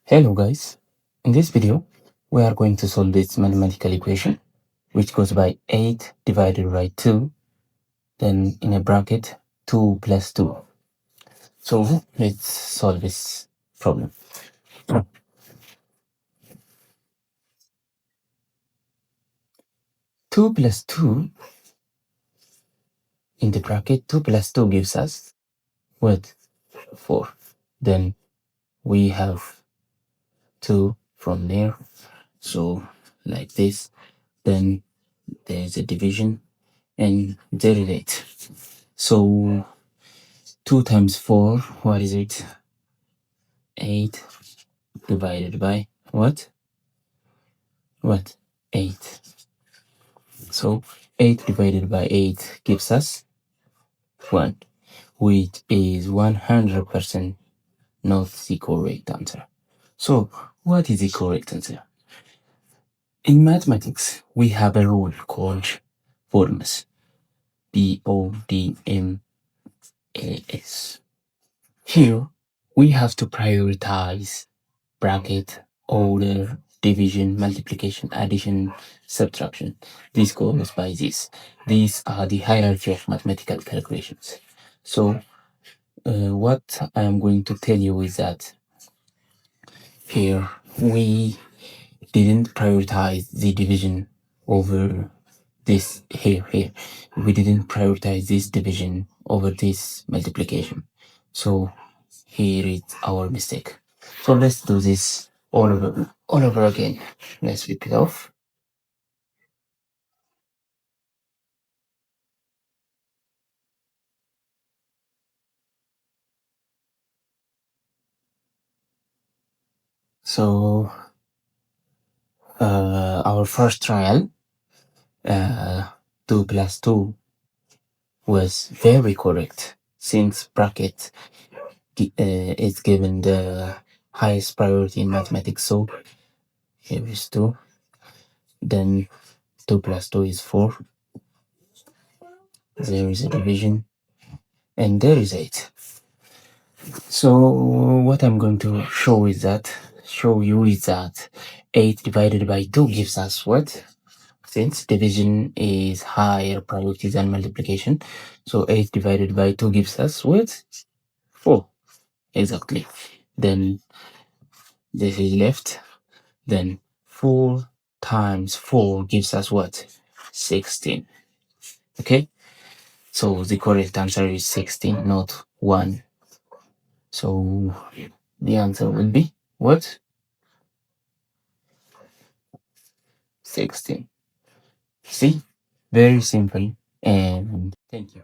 Hello guys, in this video we are going to solve this mathematical equation which goes by 8 divided by 2, then in a bracket 2 plus 2. So let's solve this problem. 2 plus 2 in the bracket 2 plus 2 gives us what? 4. Then we have 2 from there, so like this. Then there's a division and there is 8. So 2 times 4, what is it? 8 divided by what? 8. So 8 divided by 8 gives us 1, which is 100% not the correct answer. So what is the correct answer? In mathematics, we have a rule called BODMAS. BODMAS. Here, we have to prioritize bracket, order, division, multiplication, addition, subtraction. This goes by this. These are the hierarchy of mathematical calculations. So what I am going to tell you is that here we didn't prioritize the division over this here. We didn't prioritize this division over this multiplication. So here is our mistake. So let's do this all over again. Let's rip it off. So our first trial, 2 plus 2 was very correct, since bracket is given the highest priority in mathematics. So here is 2, then 2 plus 2 is 4, there is a division, and there is 8. So what I'm going to show you is that 8 divided by 2 gives us what? Since division is higher priority than multiplication, so 8 divided by 2 gives us what? 4. Exactly. Then this is left. Then 4 times 4 gives us what? 16. Okay? So the correct answer is 16, not 1. So the answer will be what? 16. See? Very simple, and thank you.